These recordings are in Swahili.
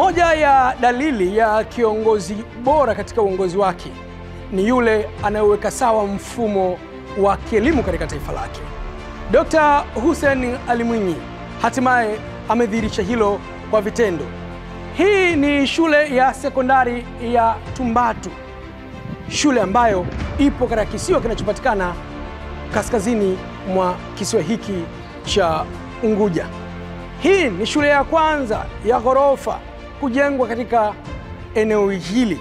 Moja ya dalili ya kiongozi bora katika uongozi wake ni yule anayeweka sawa mfumo wa kielimu katika taifa lake. Dr. Hussein Ali Mwinyi hatimaye amedhihirisha hilo kwa vitendo. Hii ni shule ya sekondari ya Tumbatu, shule ambayo ipo katika kisiwa kinachopatikana kaskazini mwa kisiwa hiki cha Unguja. Hii ni shule ya kwanza ya ghorofa kujengwa katika eneo hili,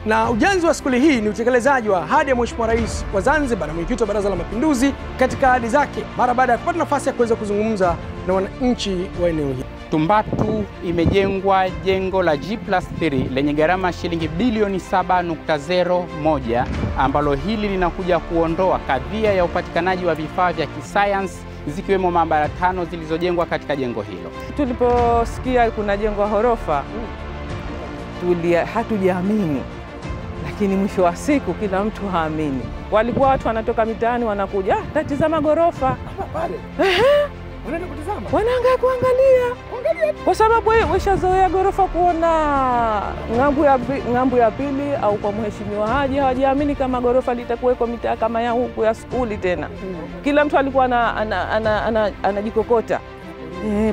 na ujenzi wa skuli hii ni utekelezaji wa ahadi ya Mheshimiwa Rais wa Zanzibar na mwenyekiti wa Baraza la Mapinduzi katika ahadi zake mara baada ya kupata nafasi ya kuweza kuzungumza na wananchi wa eneo hili. Tumbatu imejengwa jengo la G+3 lenye gharama shilingi bilioni 7.01, ambalo hili linakuja kuondoa kadhia ya upatikanaji wa vifaa vya kisayansi zikiwemo maabara 5 zilizojengwa katika jengo hilo. Tuliposikia kuna jengo ghorofa hatujaamini, lakini mwisho wa siku kila mtu haamini. Walikuwa watu wanatoka mitaani wanakuja, tatizama ghorofa. Wanaenda kutazama? Wanaangalia kuangalia. Kwa sababu washazoea ghorofa kuona ng'ambo ya pili au kwa mheshimiwa Haji, hawajiamini kama ghorofa litakuweko mitaa kama ya huku ya skuli tena. Kila mtu alikuwa anajikokota.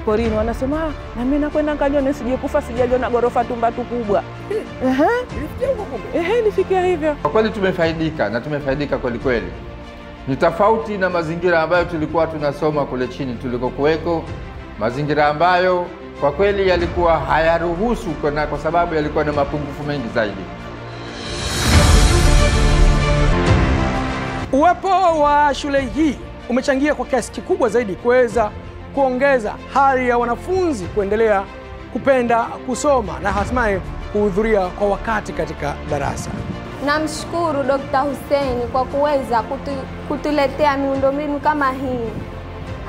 Porini wanasema na mimi nakwenda ngalione sije kufa sijaliona ghorofa Tumbatu kubwa. Nifikia hivyo. Kwa kweli tumefaidika na tumefaidika kweli kweli. Ni tofauti na mazingira ambayo tulikuwa tunasoma kule chini tulikokuweko, mazingira ambayo kwa kweli yalikuwa hayaruhusu kwa sababu yalikuwa na mapungufu mengi zaidi. Uwepo wa shule hii umechangia kwa kiasi kikubwa zaidi kuweza kuongeza hali ya wanafunzi kuendelea kupenda kusoma na hatimaye kuhudhuria kwa wakati katika darasa. Namshukuru Dr. Hussein kwa kuweza kutuletea miundombinu kama hii.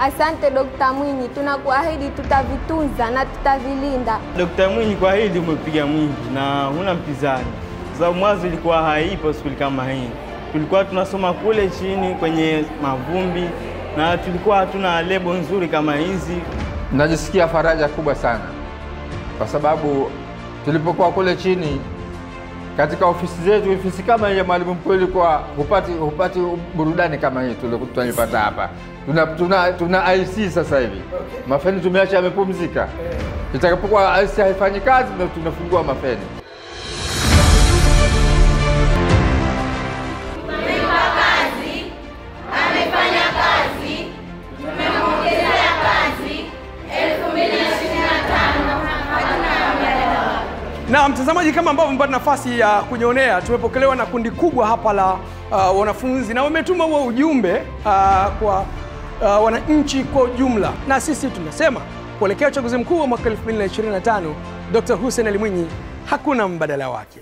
Asante Dr. Mwinyi, tunakuahidi tutavitunza na tutavilinda. Dr. Mwinyi, kwa hili umepiga mwingi na huna mpinzani. Sababu mwanzo ilikuwa haipo skuli kama hii. Tulikuwa tunasoma kule chini kwenye mavumbi na tulikuwa hatuna lebo nzuri kama hizi. Najisikia faraja kubwa sana kwa sababu tulipokuwa kule chini katika ofisi zetu, ofisi kama ya mwalimu mkuu ilikuwa hupati burudani kama hii tunapata hapa. Tuna IC sasa hivi. Mafeni tumeacha yamepumzika. Itakapokuwa IC haifanyi kazi ndio tunafungua mafeni. Na mtazamaji, kama ambavyo mpata nafasi ya kujionea, tumepokelewa na kundi kubwa hapa la wanafunzi na wametuma huo ujumbe kwa wananchi kwa ujumla. Na sisi tunasema kuelekea uchaguzi mkuu wa mwaka 2025, Dr. Hussein Ali Mwinyi hakuna mbadala wake.